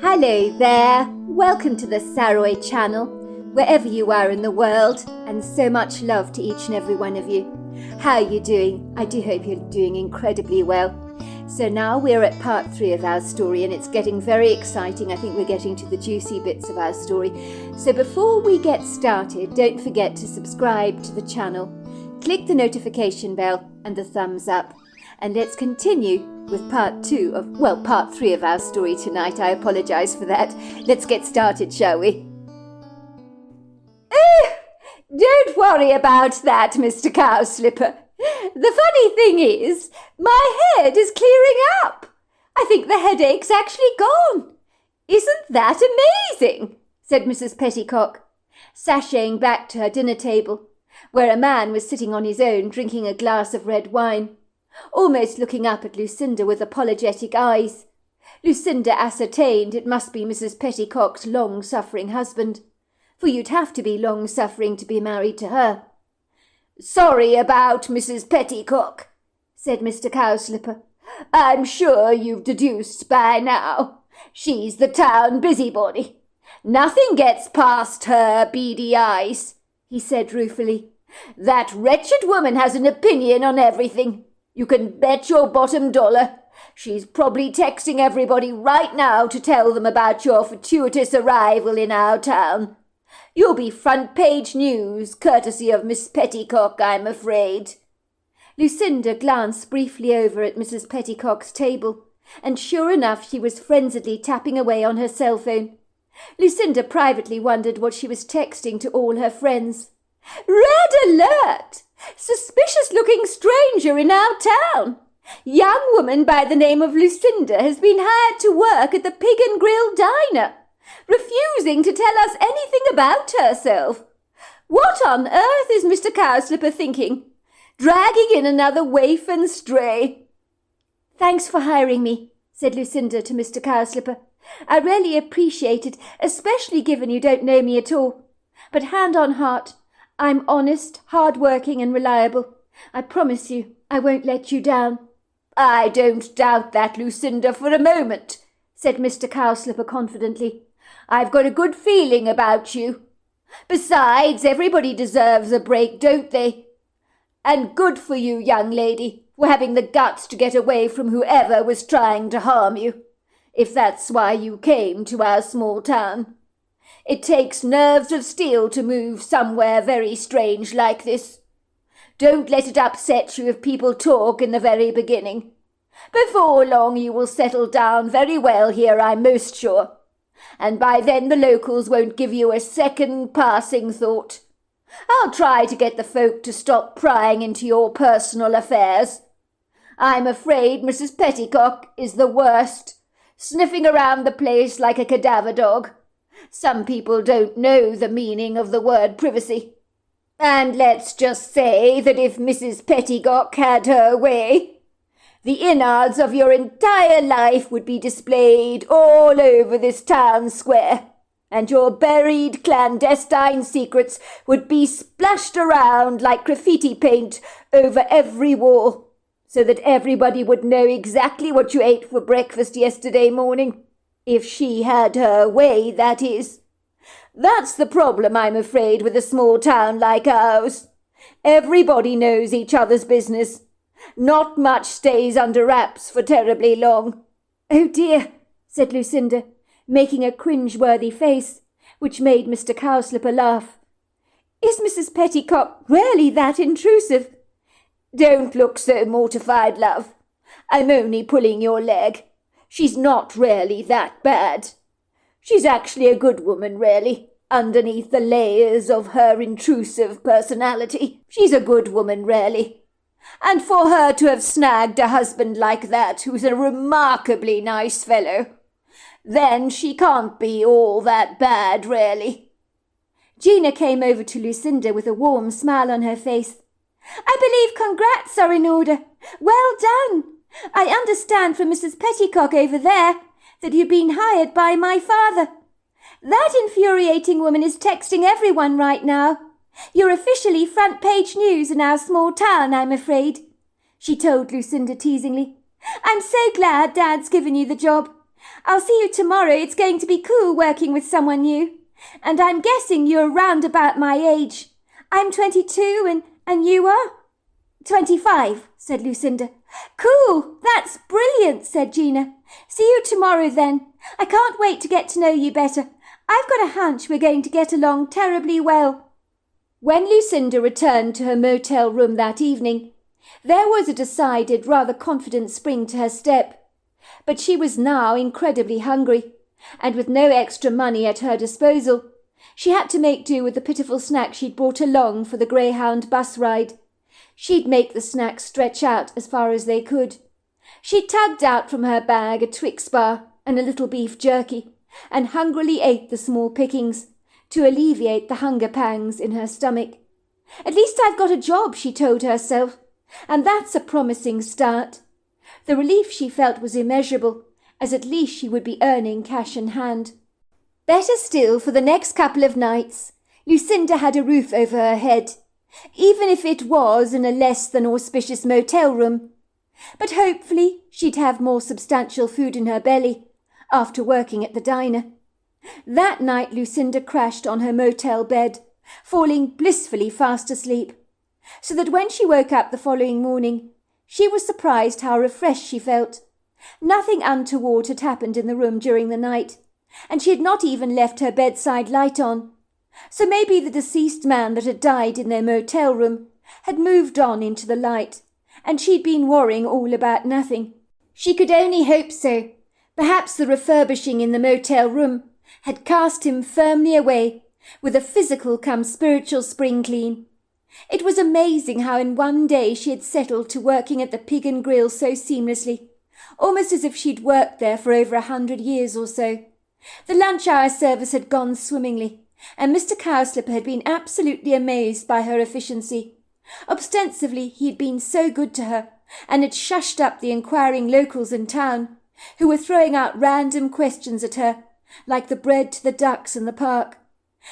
Hello there, welcome to the Saroy channel, wherever you are in the world, and so much love to each and every one of you. How are you doing? I do hope you're doing incredibly well. So now we're at part 3 of our story, and it's getting very exciting. I think we're getting to the juicy bits of our story. So before we get started, don't forget to subscribe to the channel, click the notification bell and the thumbs up, and let's continue with part 3 of our story tonight. I apologise for that. Let's get started, shall we? Don't worry about that, Mr. Cowslipper. The funny thing is, my head is clearing up. I think the headache's actually gone. Isn't that amazing? Said Mrs. Petticock, sashaying back to her dinner table, where a man was sitting on his own drinking a glass of red wine, almost looking up at Lucinda with apologetic eyes. Lucinda ascertained it must be Mrs. Petticock's long-suffering husband, for you'd have to be long-suffering to be married to her. "Sorry about Mrs. Petticock," said Mr. Cowslipper. "I'm sure you've deduced by now. She's the town busybody. Nothing gets past her beady eyes," he said ruefully. "That wretched woman has an opinion on everything. You can bet your bottom dollar. She's probably texting everybody right now to tell them about your fortuitous arrival in our town. You'll be front-page news, courtesy of Miss Petticock, I'm afraid." Lucinda glanced briefly over at Mrs. Petticock's table, and sure enough she was frenziedly tapping away on her cell phone. Lucinda privately wondered what she was texting to all her friends. "Red alert! Suspicious-looking stranger in our town. Young woman by the name of Lucinda has been hired to work at the Pig and Grill diner, refusing to tell us anything about herself. What on earth is Mr. Cowslipper thinking? Dragging in another waif and stray." "Thanks for hiring me," said Lucinda to Mr. Cowslipper. "I really appreciate it, especially given you don't know me at all. But hand on heart, I'm honest, hard-working and reliable. I promise you I won't let you down." "I don't doubt that, Lucinda, for a moment," said Mr. Cowslipper confidently. "I've got a good feeling about you. Besides, everybody deserves a break, don't they? And good for you, young lady, for having the guts to get away from whoever was trying to harm you, if that's why you came to our small town. It takes nerves of steel to move somewhere very strange like this. Don't let it upset you if people talk in the very beginning. Before long you will settle down very well here, I'm most sure. And by then the locals won't give you a second passing thought. I'll try to get the folk to stop prying into your personal affairs. I'm afraid Mrs. Petticock is the worst, sniffing around the place like a cadaver dog. Some people don't know the meaning of the word privacy. And let's just say that if Mrs. Petticock had her way, the innards of your entire life would be displayed all over this town square, and your buried clandestine secrets would be splashed around like graffiti paint over every wall, so that everybody would know exactly what you ate for breakfast yesterday morning. If she had her way, that is. That's the problem, I'm afraid, with a small town like ours. Everybody knows each other's business. Not much stays under wraps for terribly long." "Oh dear," said Lucinda, making a cringe-worthy face, which made Mr. Cowslipper laugh. "Is Mrs. Petticock really that intrusive?" "Don't look so mortified, love. I'm only pulling your leg. She's not really that bad. She's actually a good woman, really, underneath the layers of her intrusive personality. She's a good woman, really. And for her to have snagged a husband like that, who's a remarkably nice fellow, then she can't be all that bad, really." Gina came over to Lucinda with a warm smile on her face. "I believe congrats are in order. Well done. I understand from Mrs. Petticock over there that you've been hired by my father. That infuriating woman is texting everyone right now. You're officially front-page news in our small town, I'm afraid," she told Lucinda teasingly. "I'm so glad Dad's given you the job. I'll see you tomorrow. It's going to be cool working with someone new. And I'm guessing you're round about my age. I'm 22 and you are? 25, said Lucinda. Cool, that's brilliant, said Gina. See you tomorrow then. I can't wait to get to know you better. I've got a hunch we're going to get along terribly well. When Lucinda returned to her motel room that evening, there was a decided, rather confident spring to her step. But she was now incredibly hungry, and with no extra money at her disposal, she had to make do with the pitiful snacks she'd brought along for the Greyhound bus ride. She'd make the snacks stretch out as far as they could. She tugged out from her bag a Twix bar and a little beef jerky, and hungrily ate the small pickings to alleviate the hunger pangs in her stomach. At least I've got a job, she told herself, and that's a promising start. The relief she felt was immeasurable, as at least she would be earning cash in hand. Better still, for the next couple of nights, Lucinda had a roof over her head, even if it was in a less than auspicious motel room. But hopefully she'd have more substantial food in her belly after working at the diner. That night Lucinda crashed on her motel bed, falling blissfully fast asleep, so that when she woke up the following morning, she was surprised how refreshed she felt. Nothing untoward had happened in the room during the night, and she had not even left her bedside light on. So maybe the deceased man that had died in their motel room had moved on into the light, and she'd been worrying all about nothing. She could only hope so. Perhaps the refurbishing in the motel room had cast him firmly away with a physical come spiritual spring clean. It was amazing how in one day she had settled to working at the Pig and Grill so seamlessly, almost as if she'd worked there for over 100 years or so. The lunch-hour service had gone swimmingly, and Mr. Cowslipper had been absolutely amazed by her efficiency. Ostensibly he had been so good to her, and had shushed up the inquiring locals in town, who were throwing out random questions at her, like the bread to the ducks in the park.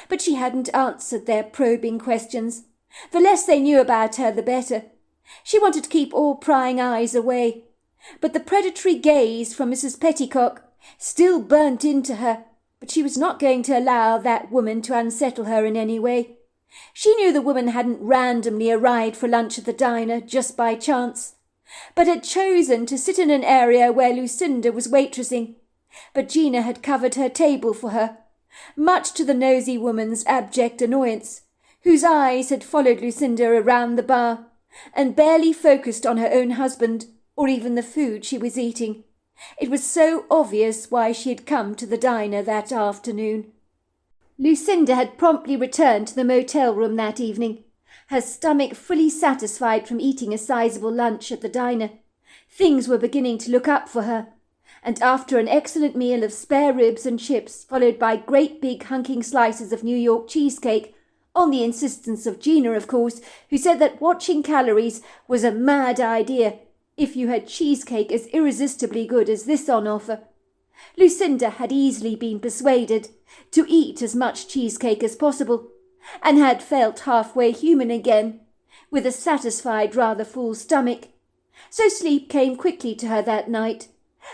But she hadn't answered their probing questions. The less they knew about her, the better. She wanted to keep all prying eyes away, but the predatory gaze from Mrs. Petticock still burnt into her, but she was not going to allow that woman to unsettle her in any way. She knew the woman hadn't randomly arrived for lunch at the diner just by chance, but had chosen to sit in an area where Lucinda was waitressing. But Gina had covered her table for her, much to the nosy woman's abject annoyance, whose eyes had followed Lucinda around the bar, and barely focused on her own husband, or even the food she was eating. It was so obvious why she had come to the diner that afternoon. Lucinda had promptly returned to the motel room that evening, her stomach fully satisfied from eating a sizable lunch at the diner. Things were beginning to look up for her, and after an excellent meal of spare ribs and chips, followed by great big hunking slices of New York cheesecake, on the insistence of Gina, of course, who said that watching calories was a mad idea if you had cheesecake as irresistibly good as this on offer. Lucinda had easily been persuaded to eat as much cheesecake as possible, and had felt halfway human again, with a satisfied, rather full stomach. So sleep came quickly to her that night,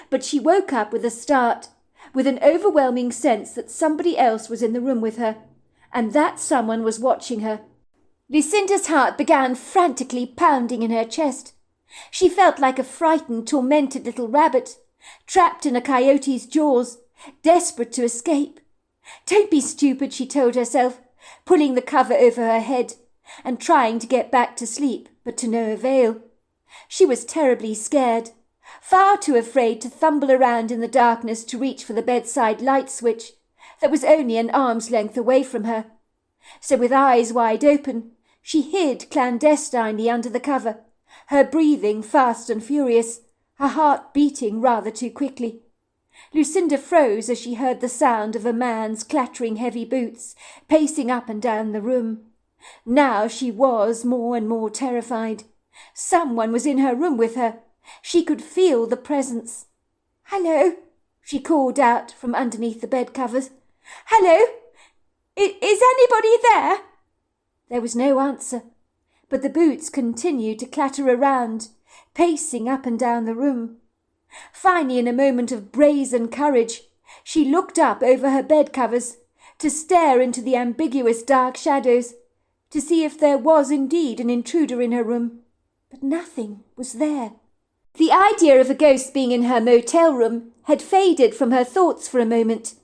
but she woke up with a start, with an overwhelming sense that somebody else was in the room with her, and that someone was watching her. Lucinda's heart began frantically pounding in her chest. She felt like a frightened, tormented little rabbit, trapped in a coyote's jaws, desperate to escape. "Don't be stupid," she told herself, pulling the cover over her head and trying to get back to sleep, but to no avail. She was terribly scared, far too afraid to fumble around in the darkness to reach for the bedside light switch that was only an arm's length away from her. So with eyes wide open, she hid clandestinely under the cover, her breathing fast and furious, her heart beating rather too quickly. Lucinda froze as she heard the sound of a man's clattering heavy boots pacing up and down the room. Now she was more and more terrified. Someone was in her room with her. She could feel the presence. "Hello," she called out from underneath the bed covers. "Hello? Is anybody there?" There was no answer, but the boots continued to clatter around, pacing up and down the room. Finally, in a moment of brazen courage, she looked up over her bed covers to stare into the ambiguous dark shadows, to see if there was indeed an intruder in her room. But nothing was there. The idea of a ghost being in her motel room had faded from her thoughts for a moment.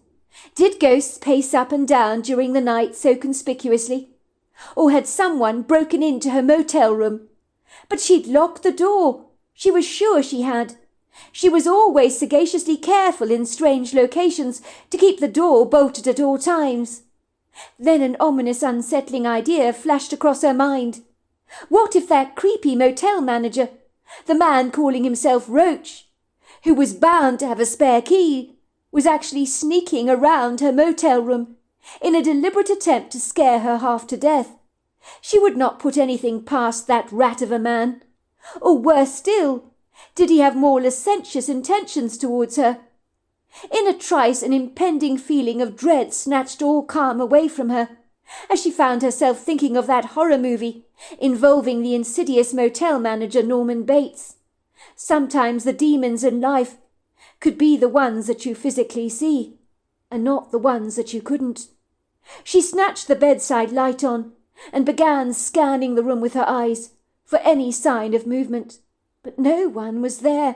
Did ghosts pace up and down during the night so conspicuously? Or had someone broken into her motel room? But she'd locked the door. She was sure she had. She was always sagaciously careful in strange locations to keep the door bolted at all times. Then an ominous, unsettling idea flashed across her mind. What if that creepy motel manager, the man calling himself Roach, who was bound to have a spare key, was actually sneaking around her motel room in a deliberate attempt to scare her half to death? She would not put anything past that rat of a man. Or worse still, did he have more licentious intentions towards her? In a trice, an impending feeling of dread snatched all calm away from her, as she found herself thinking of that horror movie involving the insidious motel manager Norman Bates. Sometimes the demons in life could be the ones that you physically see, and not the ones that you couldn't. She snatched the bedside light on and began scanning the room with her eyes for any sign of movement. But no one was there.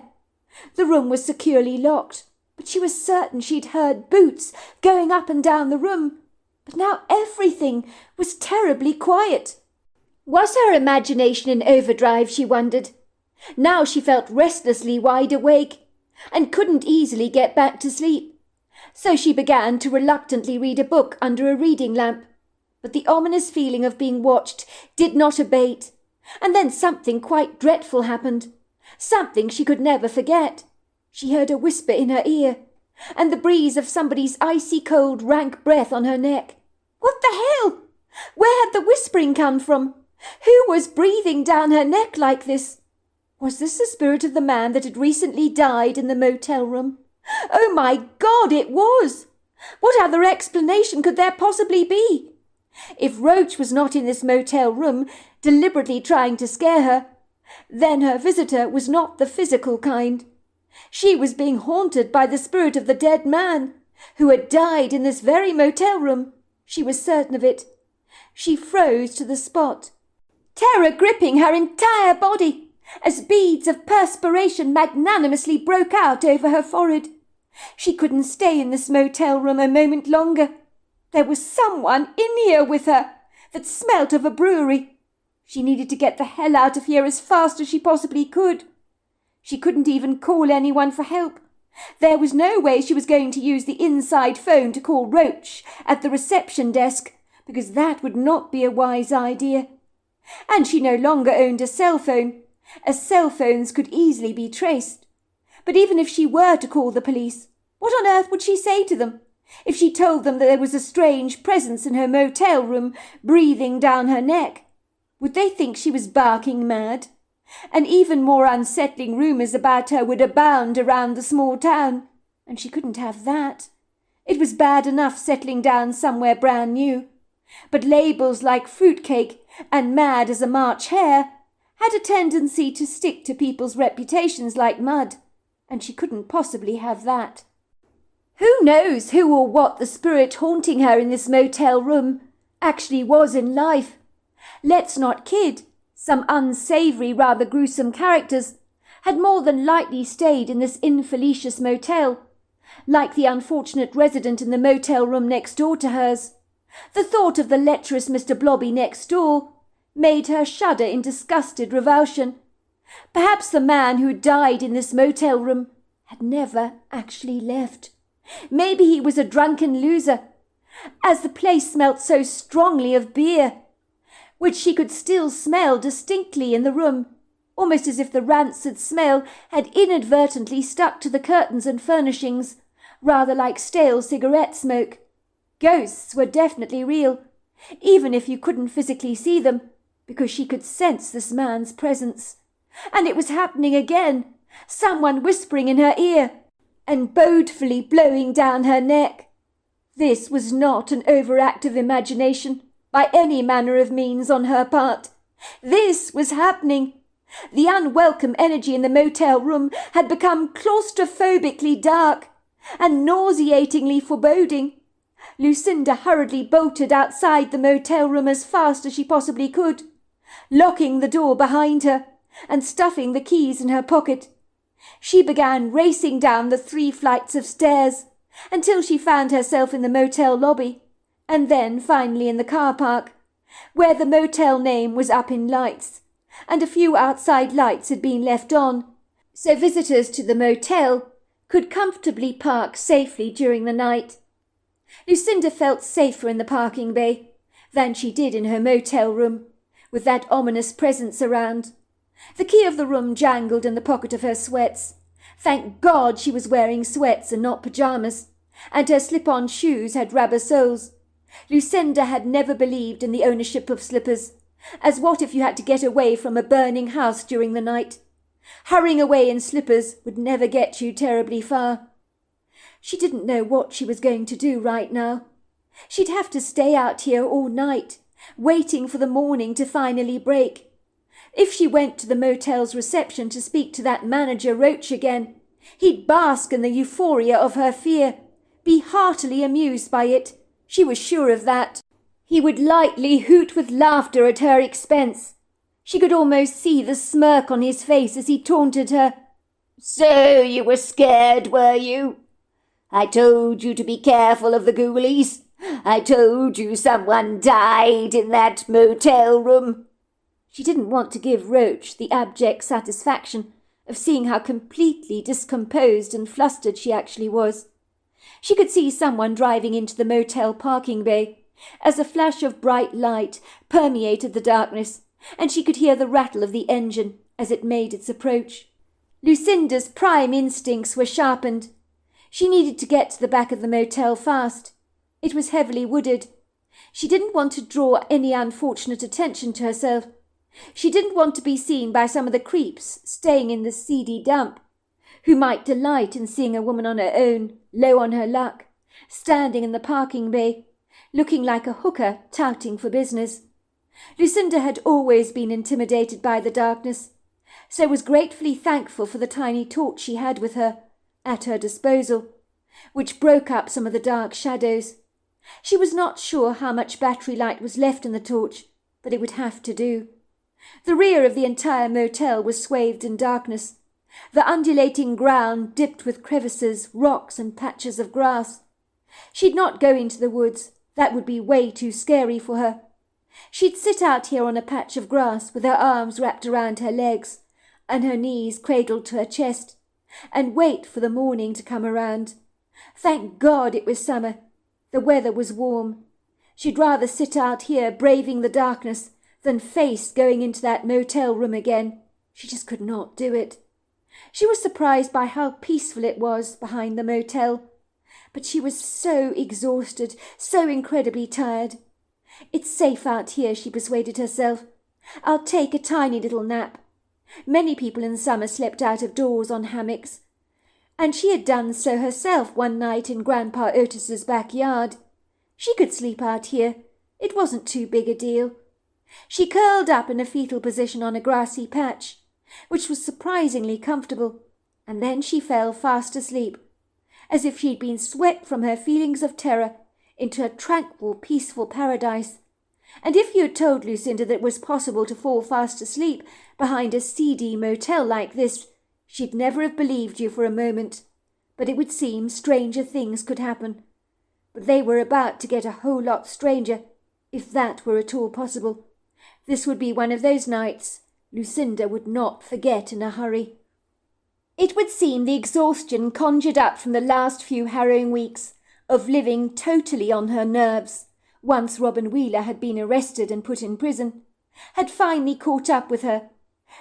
The room was securely locked, but she was certain she'd heard boots going up and down the room. But now everything was terribly quiet. Was her imagination in overdrive, she wondered? Now she felt restlessly wide awake and couldn't easily get back to sleep. So she began to reluctantly read a book under a reading lamp. But the ominous feeling of being watched did not abate. And then something quite dreadful happened. Something she could never forget. She heard a whisper in her ear, and the breeze of somebody's icy cold rank breath on her neck. What the hell? Where had the whispering come from? Who was breathing down her neck like this? Was this the spirit of the man that had recently died in the motel room? Oh my God, it was! What other explanation could there possibly be? If Roach was not in this motel room, deliberately trying to scare her, then her visitor was not the physical kind. She was being haunted by the spirit of the dead man, who had died in this very motel room. She was certain of it. She froze to the spot, terror gripping her entire body, as beads of perspiration magnanimously broke out over her forehead. She couldn't stay in this motel room a moment longer. There was someone in here with her that smelt of a brewery. She needed to get the hell out of here as fast as she possibly could. She couldn't even call anyone for help. There was no way she was going to use the inside phone to call Roach at the reception desk, because that would not be a wise idea. And she no longer owned a cell phone, as cell phones could easily be traced. But even if she were to call the police, what on earth would she say to them? If she told them that there was a strange presence in her motel room breathing down her neck, would they think she was barking mad? And even more unsettling rumours about her would abound around the small town, and she couldn't have that. It was bad enough settling down somewhere brand new, but labels like fruitcake and mad as a March hare had a tendency to stick to people's reputations like mud, and she couldn't possibly have that. Who knows who or what the spirit haunting her in this motel room actually was in life? Let's not kid. Some unsavoury, rather gruesome characters had more than likely stayed in this infelicious motel, like the unfortunate resident in the motel room next door to hers. The thought of the lecherous Mr. Blobby next door made her shudder in disgusted revulsion. Perhaps the man who died in this motel room had never actually left. Maybe he was a drunken loser, as the place smelt so strongly of beer, which she could still smell distinctly in the room, almost as if the rancid smell had inadvertently stuck to the curtains and furnishings, rather like stale cigarette smoke. Ghosts were definitely real, even if you couldn't physically see them, because she could sense this man's presence. And it was happening again, someone whispering in her ear and bodefully blowing down her neck. This was not an overactive imagination by any manner of means on her part. This was happening. The unwelcome energy in the motel room had become claustrophobically dark and nauseatingly foreboding. Lucinda hurriedly bolted outside the motel room as fast as she possibly could, locking the door behind her and stuffing the keys in her pocket. She began racing down the 3 flights of stairs until she found herself in the motel lobby, and then finally in the car park, where the motel name was up in lights, and a few outside lights had been left on, so visitors to the motel could comfortably park safely during the night. Lucinda felt safer in the parking bay than she did in her motel room, with that ominous presence around. The key of the room jangled in the pocket of her sweats. Thank God she was wearing sweats and not pyjamas, and her slip-on shoes had rubber soles. Lucinda had never believed in the ownership of slippers, as what if you had to get away from a burning house during the night? Hurrying away in slippers would never get you terribly far. She didn't know what she was going to do right now. She'd have to stay out here all night, waiting for the morning to finally break. If she went to the motel's reception to speak to that manager Roach again, he'd bask in the euphoria of her fear, be heartily amused by it. She was sure of that. He would lightly hoot with laughter at her expense. She could almost see the smirk on his face as he taunted her. "So you were scared, were you? I told you to be careful of the ghoulies. I told you someone died in that motel room." She didn't want to give Roach the abject satisfaction of seeing how completely discomposed and flustered she actually was. She could see someone driving into the motel parking bay as a flash of bright light permeated the darkness, and she could hear the rattle of the engine as it made its approach. Lucinda's prime instincts were sharpened. She needed to get to the back of the motel fast. It was heavily wooded. She didn't want to draw any unfortunate attention to herself. She didn't want to be seen by some of the creeps staying in the seedy dump, who might delight in seeing a woman on her own, low on her luck, standing in the parking bay, looking like a hooker touting for business. Lucinda had always been intimidated by the darkness, so was gratefully thankful for the tiny torch she had with her, at her disposal, which broke up some of the dark shadows. She was not sure how much battery light was left in the torch, but it would have to do. The rear of the entire motel was swathed in darkness, the undulating ground dipped with crevices, rocks, and patches of grass. She'd not go into the woods. That would be way too scary for her. She'd sit out here on a patch of grass with her arms wrapped around her legs and her knees cradled to her chest, and wait for the morning to come around. Thank God it was summer. The weather was warm. She'd rather sit out here braving the darkness than face going into that motel room again. She just could not do it. She was surprised by how peaceful it was behind the motel, but she was so exhausted, so incredibly tired. It's safe out here, she persuaded herself. I'll take a tiny little nap. Many people in summer slept out of doors on hammocks, and she had done so herself one night in Grandpa Otis's backyard. She could sleep out here. It wasn't too big a deal. She curled up in a fetal position on a grassy patch, which was surprisingly comfortable, and then she fell fast asleep, as if she'd been swept from her feelings of terror into a tranquil, peaceful paradise. And if you had told Lucinda that it was possible to fall fast asleep behind a seedy motel like this, she'd never have believed you for a moment. But it would seem stranger things could happen. But they were about to get a whole lot stranger, if that were at all possible. This would be one of those nights Lucinda would not forget in a hurry. It would seem the exhaustion conjured up from the last few harrowing weeks of living totally on her nerves, once Robin Wheeler had been arrested and put in prison, had finally caught up with her.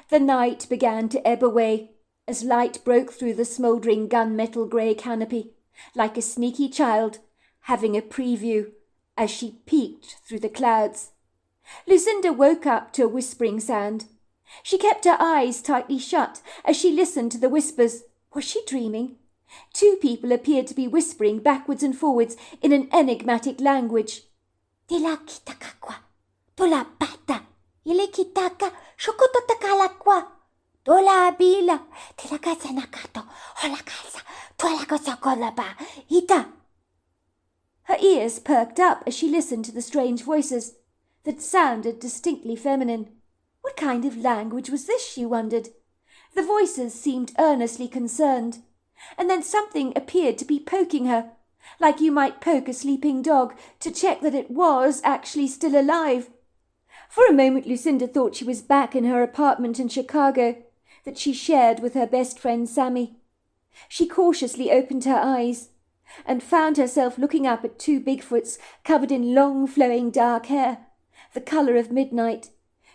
The night began to ebb away as light broke through the smouldering gunmetal grey canopy, like a sneaky child having a preview as she peeked through the clouds. Lucinda woke up to a whispering sound. She kept her eyes tightly shut as she listened to the whispers. Was she dreaming? Two people appeared to be whispering backwards and forwards in an enigmatic language. Tila kitakakwa, tula pata, ile kitaka, shokototakalakwa. Dola bila, tilakasa nakato, holakasa, tualakosakolaba, ita. Her ears perked up as she listened to the strange voices that sounded distinctly feminine. What kind of language was this, she wondered? The voices seemed earnestly concerned, and then something appeared to be poking her, like you might poke a sleeping dog to check that it was actually still alive. For a moment Lucinda thought she was back in her apartment in Chicago that she shared with her best friend Sammy. She cautiously opened her eyes and found herself looking up at two Bigfoots covered in long flowing dark hair, the colour of midnight,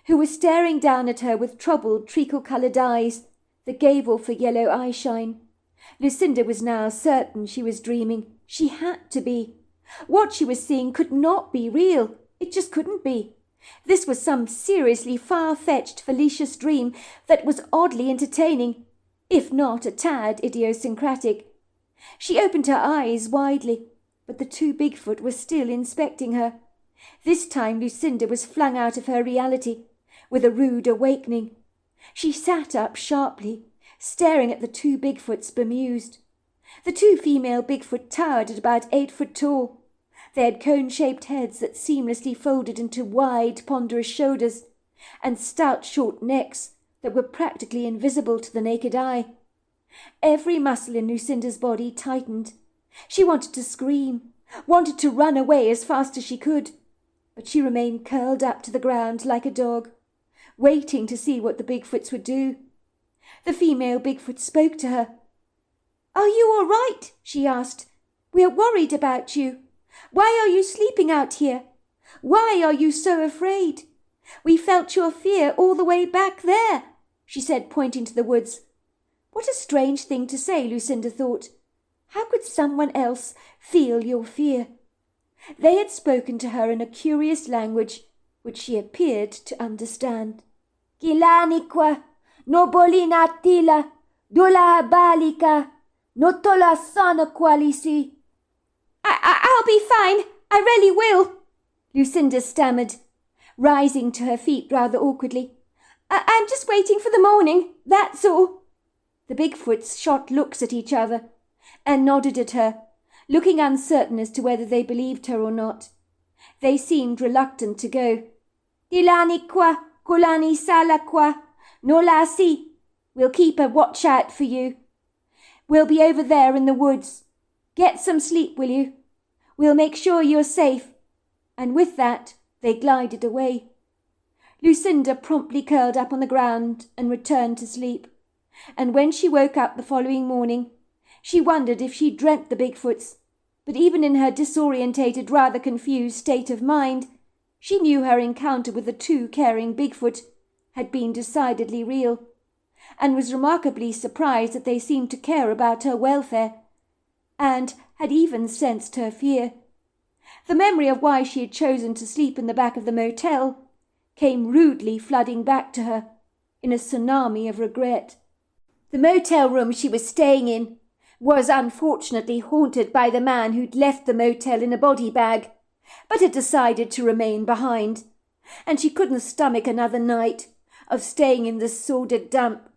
who were staring down at her with troubled treacle-coloured eyes that gave off a yellow eyeshine. Lucinda was now certain she was dreaming. She had to be. What she was seeing could not be real. It just couldn't be. This was some seriously far-fetched fallacious dream that was oddly entertaining, if not a tad idiosyncratic. She opened her eyes widely, but the two Bigfoot were still inspecting her. This time Lucinda was flung out of her reality, with a rude awakening. She sat up sharply, staring at the two Bigfoots bemused. The two female Bigfoot towered at about 8 foot tall. They had cone-shaped heads that seamlessly folded into wide, ponderous shoulders, and stout, short necks that were practically invisible to the naked eye. Every muscle in Lucinda's body tightened. She wanted to scream, wanted to run away as fast as she could, but she remained curled up to the ground like a dog, waiting to see what the Bigfoots would do. The female Bigfoot spoke to her. "Are you all right?" she asked. "We're worried about you. Why are you sleeping out here? Why are you so afraid? We felt your fear all the way back there," she said, pointing to the woods. What a strange thing to say, Lucinda thought. How could someone else feel your fear? They had spoken to her in a curious language which she appeared to understand. "Kilanikwa, no bolina tila, dola balika, no tola sana qualisi." I'll be fine. I really will," Lucinda stammered, rising to her feet rather awkwardly. I'm just waiting for the morning, that's all." The Bigfoots shot looks at each other and nodded at her, looking uncertain as to whether they believed her or not. They seemed reluctant to go. "Dilani kwa, kulani sala kwa, no la si. We'll keep a watch out for you. We'll be over there in the woods. Get some sleep, will you? We'll make sure you're safe." And with that, they glided away. Lucinda promptly curled up on the ground and returned to sleep. And when she woke up the following morning, she wondered if she dreamt the Bigfoots. But even in her disorientated, rather confused state of mind, she knew her encounter with the two caring Bigfoot had been decidedly real, and was remarkably surprised that they seemed to care about her welfare, and had even sensed her fear. The memory of why she had chosen to sleep in the back of the motel came rudely flooding back to her in a tsunami of regret. The motel room she was staying in was unfortunately haunted by the man who'd left the motel in a body bag, but had decided to remain behind, and she couldn't stomach another night of staying in this sordid dump.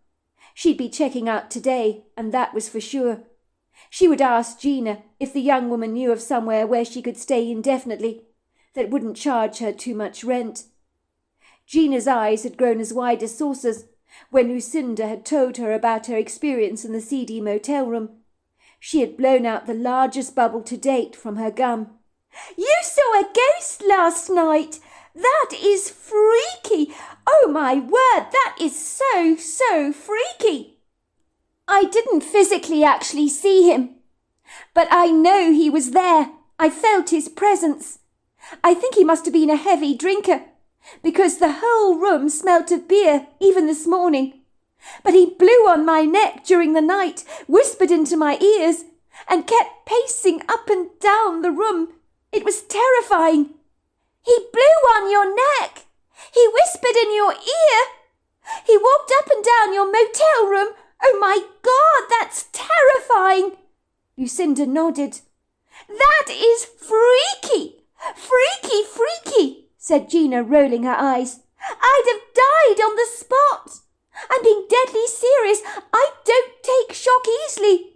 She'd be checking out today, and that was for sure. She would ask Gina if the young woman knew of somewhere where she could stay indefinitely that wouldn't charge her too much rent. Gina's eyes had grown as wide as saucers when Lucinda had told her about her experience in the seedy motel room. She had blown out the largest bubble to date from her gum. "You saw a ghost last night! That is freaky! Oh my word, that is so freaky!" "I didn't physically actually see him, but I know he was there. I felt his presence. I think he must have been a heavy drinker, because the whole room smelt of beer, even this morning. But he blew on my neck during the night, whispered into my ears, and kept pacing up and down the room. It was terrifying." "He blew on your neck? He whispered in your ear? He walked up and down your motel room? Oh my God, that's terrifying!" Lucinda nodded. "That is freaky! Freaky, said Gina, rolling her eyes. "I'd have died on the spot. I'm being deadly deadly serious. I don't take shock easily.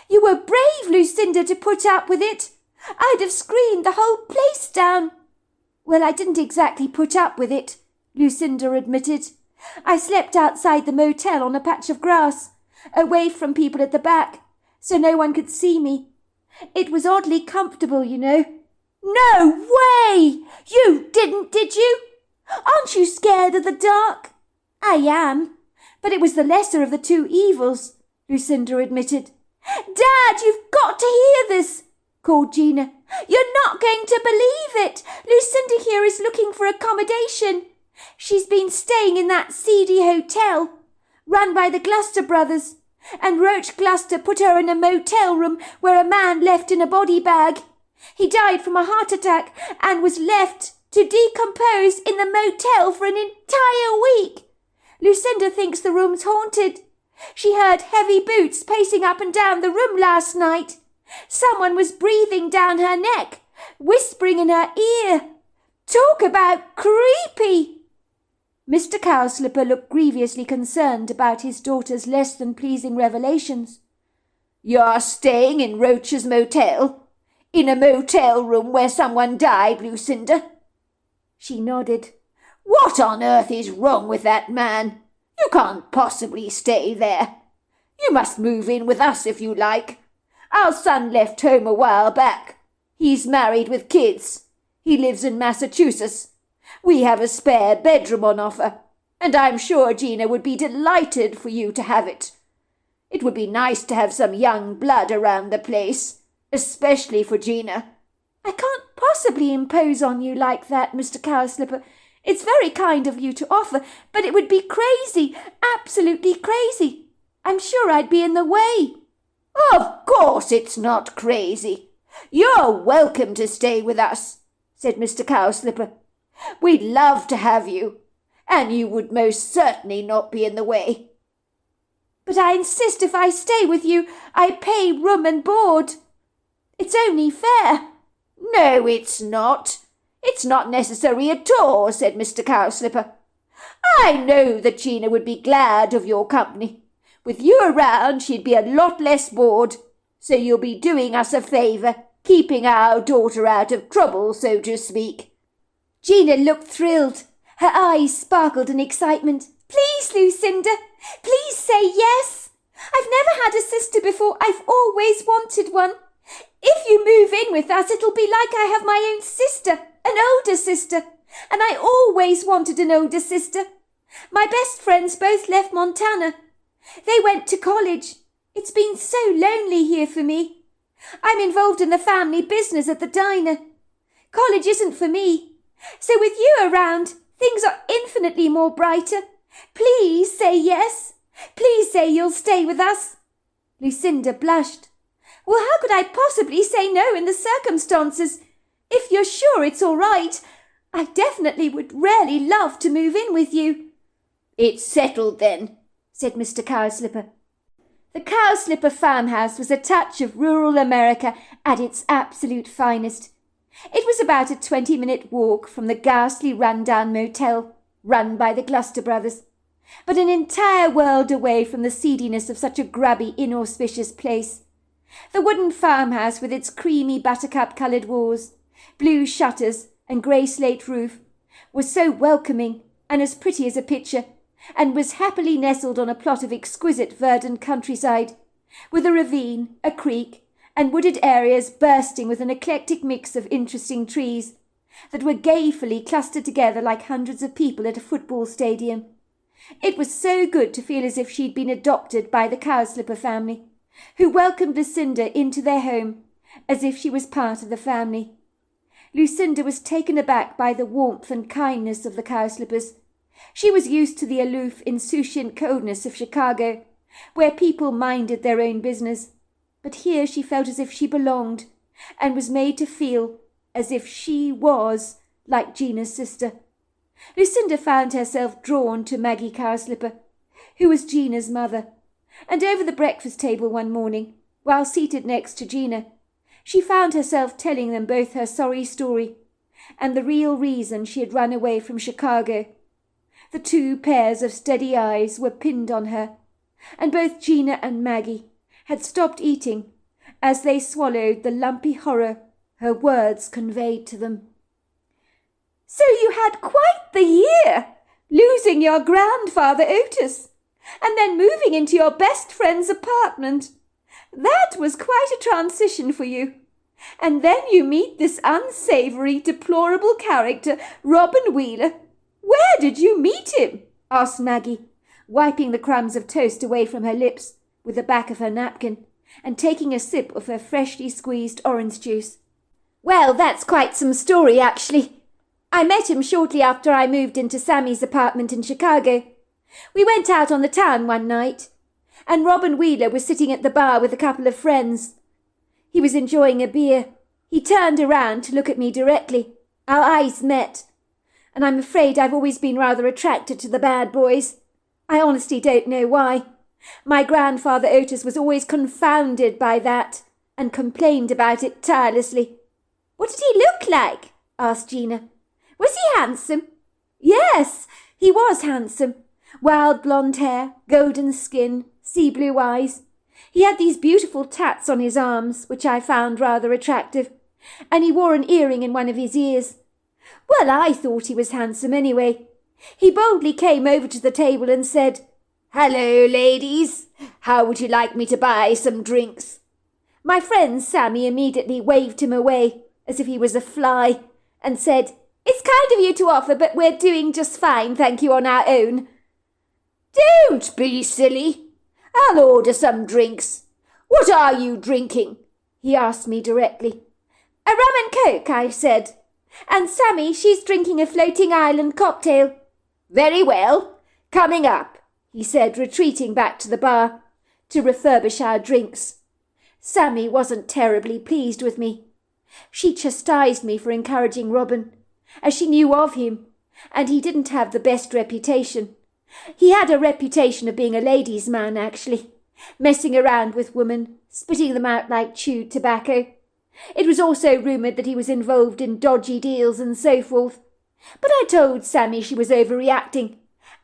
You were brave, Lucinda, to put up with it. I'd have screamed the whole place down. Well, I didn't exactly put up with it, Lucinda admitted. I slept outside the motel on a patch of grass, away from people at the back, so no one could see me. It was oddly comfortable, you know. No way! You didn't, did you? Aren't you scared of the dark? I am, but it was the lesser of the two evils, Lucinda admitted. Dad, you've got to hear this, called Gina. You're not going to believe it. Lucinda here is looking for accommodation. She's been staying in that seedy hotel, run by the Gloucester brothers, and Roach Gloucester put her in a motel room where a man left in a body bag. He died from a heart attack and was left to decompose in the motel for an entire week. Lucinda thinks the room's haunted. She heard heavy boots pacing up and down the room last night. Someone was breathing down her neck, whispering in her ear. Talk about creepy! Mr. Cowslipper looked grievously concerned about his daughter's less-than-pleasing revelations. You're staying in Roach's motel? In a motel room where someone died, Lucinda? She nodded. What on earth is wrong with that man? You can't possibly stay there. You must move in with us if you like. Our son left home a while back. He's married with kids. He lives in Massachusetts. We have a spare bedroom on offer, and I'm sure Gina would be delighted for you to have it. It would be nice to have some young blood around the place, especially for Gina. I can't possibly impose on you like that, Mr. Cowslipper. It's very kind of you to offer, but it would be crazy, absolutely crazy. I'm sure I'd be in the way. Of course it's not crazy. You're welcome to stay with us, said Mr. Cowslipper. We'd love to have you, and you would most certainly not be in the way. But I insist if I stay with you, I pay room and board. It's only fair. No, it's not. It's not necessary at all, said Mr. Cowslipper. I know that Gina would be glad of your company. With you around, she'd be a lot less bored, so you'll be doing us a favour, keeping our daughter out of trouble, so to speak. Gina looked thrilled. Her eyes sparkled in excitement. Please, Lucinda, please say yes. I've never had a sister before. I've always wanted one. If you move in with us, it'll be like I have my own sister, an older sister, and I always wanted an older sister. My best friends both left Montana. They went to college. It's been so lonely here for me. I'm involved in the family business at the diner. College isn't for me. So with you around, things are infinitely more brighter. Please say yes. Please say you'll stay with us. Lucinda blushed. Well, how could I possibly say no in the circumstances? If you're sure it's all right, I definitely would really love to move in with you. It's settled then, said Mr. Cowslipper. The Cowslipper farmhouse was a touch of rural America at its absolute finest. It was about a 20-minute walk from the ghastly run-down motel run by the Gloucester brothers, but an entire world away from the seediness of such a grubby, inauspicious place. The wooden farmhouse with its creamy buttercup-coloured walls, blue shutters and grey slate roof was so welcoming and as pretty as a picture, and was happily nestled on a plot of exquisite verdant countryside, with a ravine, a creek, and wooded areas bursting with an eclectic mix of interesting trees that were gayfully clustered together like hundreds of people at a football stadium. It was so good to feel as if she'd been adopted by the Cowslipper family, who welcomed Lucinda into their home as if she was part of the family. Lucinda was taken aback by the warmth and kindness of the Cowslippers. She was used to the aloof, insouciant coldness of Chicago, where people minded their own business. But here she felt as if she belonged, and was made to feel as if she was like Gina's sister. Lucinda found herself drawn to Maggie Cowslipper, who was Gina's mother, and over the breakfast table one morning, while seated next to Gina, she found herself telling them both her sorry story, and the real reason she had run away from Chicago. The two pairs of steady eyes were pinned on her, and both Gina and Maggie had stopped eating as they swallowed the lumpy horror her words conveyed to them. So you had quite the year, losing your grandfather Otis, and then moving into your best friend's apartment. That was quite a transition for you. And then you meet this unsavoury, deplorable character, Robin Wheeler. Where did you meet him? Asked Maggie, wiping the crumbs of toast away from her lips with the back of her napkin and taking a sip of her freshly squeezed orange juice. Well, that's quite some story, actually. I met him shortly after I moved into Sammy's apartment in Chicago. We went out on the town one night, and Robin Wheeler was sitting at the bar with a couple of friends. He was enjoying a beer. He turned around to look at me directly. Our eyes met, and I'm afraid I've always been rather attracted to the bad boys. I honestly don't know why. My grandfather Otis was always confounded by that, and complained about it tirelessly. What did he look like? Asked Gina. Was he handsome? Yes, he was handsome. Wild blonde hair, golden skin, sea blue eyes. He had these beautiful tats on his arms, which I found rather attractive, and he wore an earring in one of his ears. Well, I thought he was handsome anyway. He boldly came over to the table and said, "Hello, ladies. How would you like me to buy some drinks?" My friend Sammy immediately waved him away, as if he was a fly, and said, "It's kind of you to offer, but we're doing just fine, thank you, on our own." "Don't be silly. I'll order some drinks. What are you drinking?" he asked me directly. "A rum and coke," I said. "And Sammy, she's drinking a floating island cocktail." "Very well. Coming up," he said, retreating back to the bar to refurbish our drinks. Sammy wasn't terribly pleased with me. She chastised me for encouraging Robin, as she knew of him, and he didn't have the best reputation. He had a reputation of being a ladies' man, actually, messing around with women, spitting them out like chewed tobacco. It was also rumoured that he was involved in dodgy deals and so forth. But I told Sammy she was overreacting,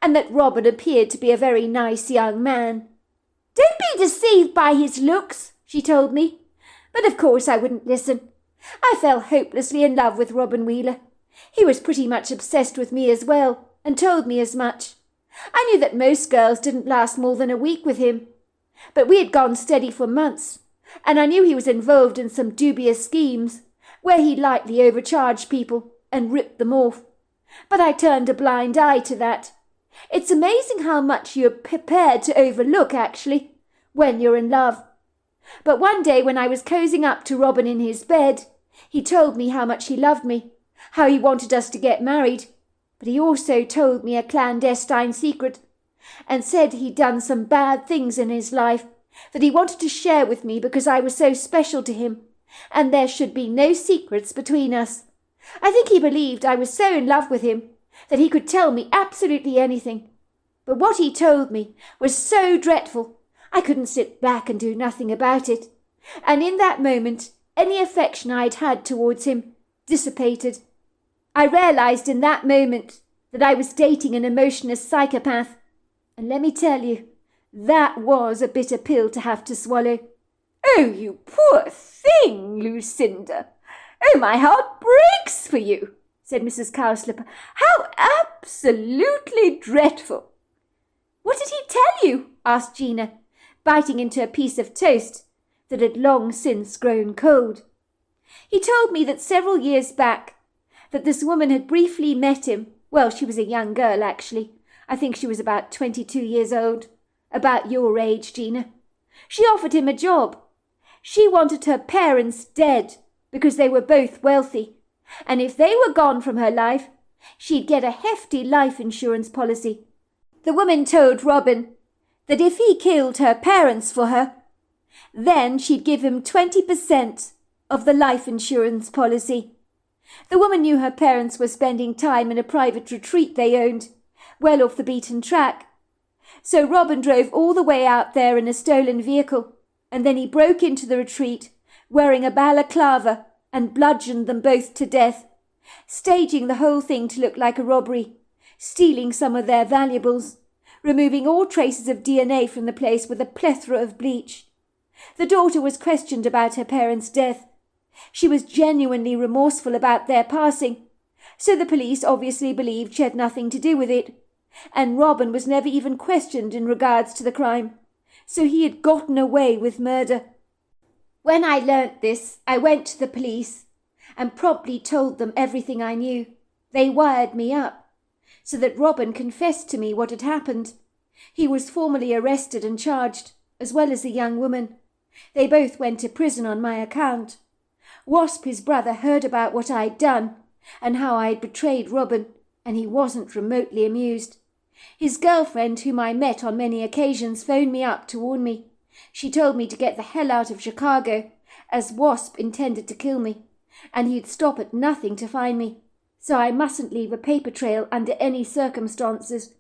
and that Robin appeared to be a very nice young man. "Don't be deceived by his looks," she told me. But of course I wouldn't listen. I fell hopelessly in love with Robin Wheeler. He was pretty much obsessed with me as well, and told me as much. I knew that most girls didn't last more than a week with him. But we had gone steady for months, and I knew he was involved in some dubious schemes, where he lightly overcharged people and ripped them off. But I turned a blind eye to that. It's amazing how much you're prepared to overlook, actually, when you're in love. But one day when I was cosing up to Robin in his bed, he told me how much he loved me, how he wanted us to get married, but he also told me a clandestine secret, and said he'd done some bad things in his life that he wanted to share with me because I was so special to him, and there should be no secrets between us. I think he believed I was so in love with him that he could tell me absolutely anything. But what he told me was so dreadful, I couldn't sit back and do nothing about it. And in that moment, any affection I'd had towards him dissipated. I realised in that moment that I was dating an emotionless psychopath. And let me tell you, that was a bitter pill to have to swallow. "Oh, you poor thing, Lucinda. Oh, my heart breaks for you," said Mrs. Cowslipper. "How absolutely dreadful." "What did he tell you?" asked Gina, biting into a piece of toast that had long since grown cold. "He told me that several years back, that this woman had briefly met him. Well, she was a young girl, actually. I think she was about 22 years old. About your age, Gina. She offered him a job. She wanted her parents dead because they were both wealthy, and if they were gone from her life, she'd get a hefty life insurance policy. The woman told Robin that if he killed her parents for her, then she'd give him 20% of the life insurance policy. The woman knew her parents were spending time in a private retreat they owned, well off the beaten track. So Robin drove all the way out there in a stolen vehicle, and then he broke into the retreat wearing a balaclava and bludgeoned them both to death, staging the whole thing to look like a robbery, stealing some of their valuables, removing all traces of DNA from the place with a plethora of bleach. The daughter was questioned about her parents' death. She was genuinely remorseful about their passing, so the police obviously believed she had nothing to do with it, and Robin was never even questioned in regards to the crime, so he had gotten away with murder. When I learnt this, I went to the police and promptly told them everything I knew. They wired me up, so that Robin confessed to me what had happened. He was formally arrested and charged, as well as the young woman. They both went to prison on my account. Wasp, his brother, heard about what I'd done and how I had betrayed Robin, and he wasn't remotely amused. His girlfriend, whom I met on many occasions, phoned me up to warn me. She told me to get the hell out of Chicago, as Wasp intended to kill me, and he'd stop at nothing to find me, so I mustn't leave a paper trail under any circumstances,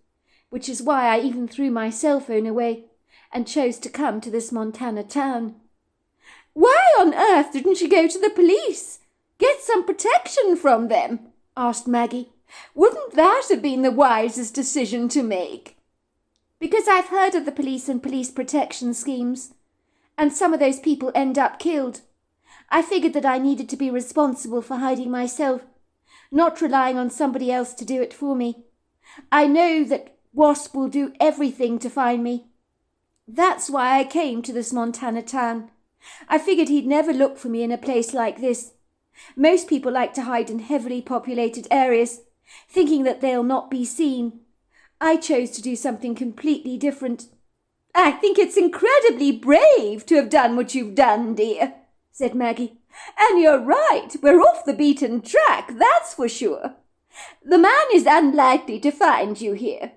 which is why I even threw my cell phone away and chose to come to this Montana town. Why on earth didn't you go to the police? Get some protection from them? Asked Maggie. Wouldn't that have been the wisest decision to make? Because I've heard of the police and police protection schemes, and some of those people end up killed. I figured that I needed to be responsible for hiding myself, not relying on somebody else to do it for me. I know that Wasp will do everything to find me. That's why I came to this Montana town. I figured he'd never look for me in a place like this. Most people like to hide in heavily populated areas, thinking that they'll not be seen. I chose to do something completely different. I think it's incredibly brave to have done what you've done, dear, said Maggie. And you're right, we're off the beaten track, that's for sure. The man is unlikely to find you here.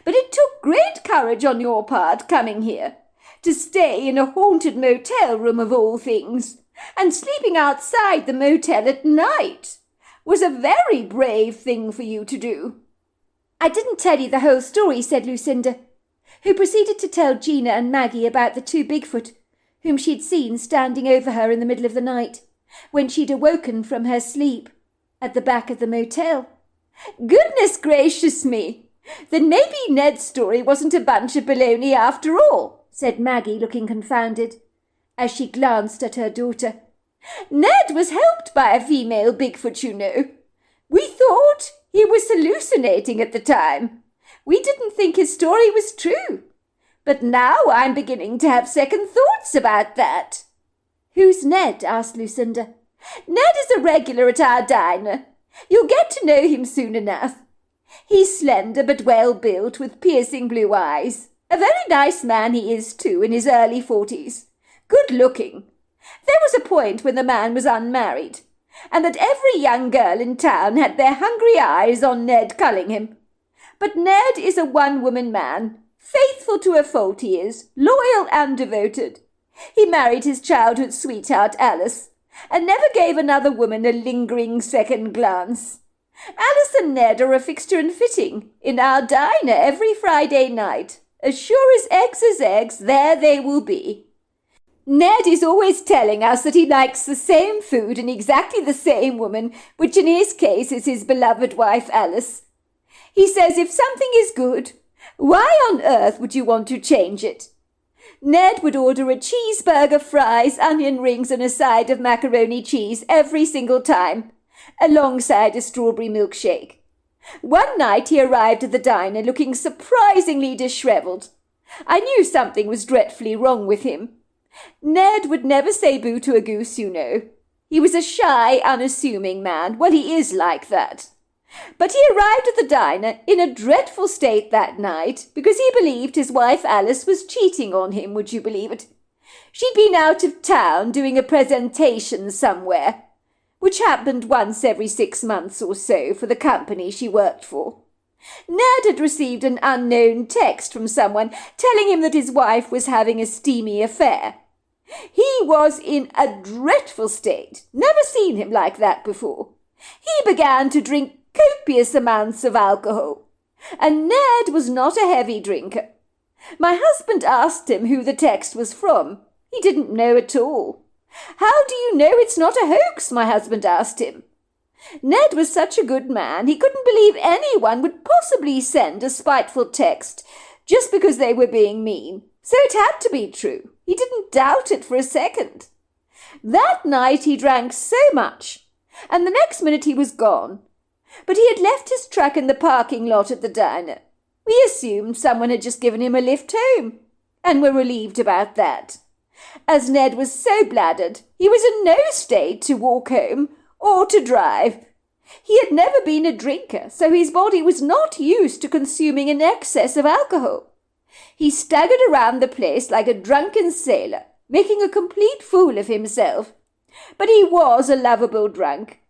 But it took great courage on your part coming here, to stay in a haunted motel room of all things, and sleeping outside the motel at night was a very brave thing for you to do. I didn't tell you the whole story, said Lucinda, who proceeded to tell Gina and Maggie about the two Bigfoot, whom she'd seen standing over her in the middle of the night, when she'd awoken from her sleep at the back of the motel. Goodness gracious me! Then maybe Ned's story wasn't a bunch of baloney after all, said Maggie, looking confounded, as she glanced at her daughter. Ned was helped by a female Bigfoot, you know. We thought he was hallucinating at the time. We didn't think his story was true. But now I'm beginning to have second thoughts about that. Who's Ned? Asked Lucinda. Ned is a regular at our diner. You'll get to know him soon enough. He's slender but well-built, with piercing blue eyes. A very nice man he is, too, in his early 40s. Good-looking. There was a point when the man was unmarried, and that every young girl in town had their hungry eyes on Ned Cullingham. But Ned is a one-woman man. Faithful to a fault he is, loyal and devoted. He married his childhood sweetheart, Alice, and never gave another woman a lingering second glance. Alice and Ned are a fixture and fitting in our diner every Friday night. As sure as eggs, there they will be. Ned is always telling us that he likes the same food and exactly the same woman, which in his case is his beloved wife Alice. He says if something is good, why on earth would you want to change it? Ned would order a cheeseburger, fries, onion rings and a side of macaroni cheese every single time, alongside a strawberry milkshake. One night he arrived at the diner looking surprisingly dishevelled. I knew something was dreadfully wrong with him. Ned would never say boo to a goose, you know. He was a shy, unassuming man. Well, he is like that. But he arrived at the diner in a dreadful state that night because he believed his wife Alice was cheating on him, would you believe it? She'd been out of town doing a presentation somewhere, which happened once every 6 months or so for the company she worked for. Ned had received an unknown text from someone telling him that his wife was having a steamy affair. He was in a dreadful state, never seen him like that before. He began to drink copious amounts of alcohol, and Ned was not a heavy drinker. My husband asked him who the text was from. He didn't know at all. How do you know it's not a hoax? My husband asked him. Ned was such a good man, he couldn't believe anyone would possibly send a spiteful text just because they were being mean. So it had to be true. He didn't doubt it for a second. That night he drank so much, and the next minute he was gone. But he had left his truck in the parking lot at the diner. We assumed someone had just given him a lift home, and were relieved about that. As Ned was so bladdered, he was in no state to walk home or to drive. He had never been a drinker, so his body was not used to consuming an excess of alcohol. He staggered around the place like a drunken sailor, making a complete fool of himself. But he was a lovable drunk,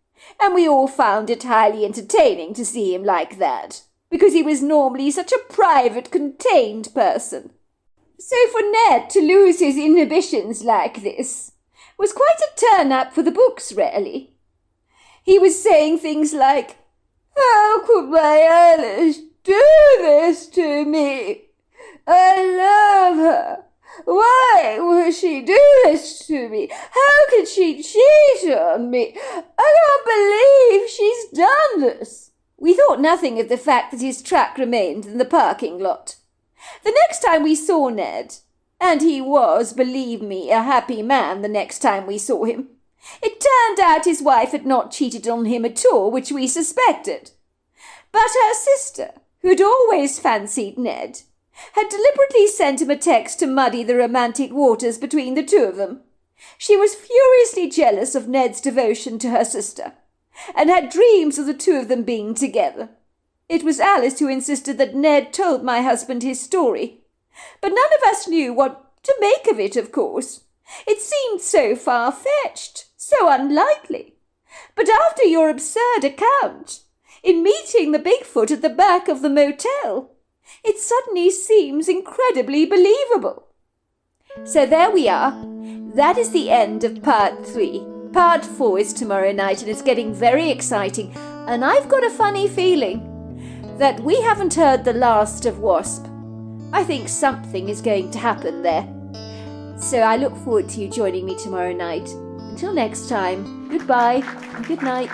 and we all found it highly entertaining to see him like that, because he was normally such a private, contained person. So for Ned to lose his inhibitions like this was quite a turn-up for the books, really. He was saying things like, "How could my Alice do this to me? I love her. Why would she do this to me? How could she cheat on me? I can't believe she's done this." We thought nothing of the fact that his truck remained in the parking lot. The next time we saw Ned, and he was, believe me, a happy man the next time we saw him, it turned out his wife had not cheated on him at all, which we suspected. But her sister, who'd always fancied Ned, had deliberately sent him a text to muddy the romantic waters between the two of them. She was furiously jealous of Ned's devotion to her sister, and had dreams of the two of them being together. It was Alice who insisted that Ned told my husband his story, but none of us knew what to make of it, of course. It seemed so far-fetched, so unlikely. But after your absurd account, in meeting the Bigfoot at the back of the motel, it suddenly seems incredibly believable. So there we are. That is the end of part 3. Part 4 is tomorrow night, and it's getting very exciting, and I've got a funny feeling that we haven't heard the last of Wasp. I think something is going to happen there. So I look forward to you joining me tomorrow night. Until next time, goodbye and good night.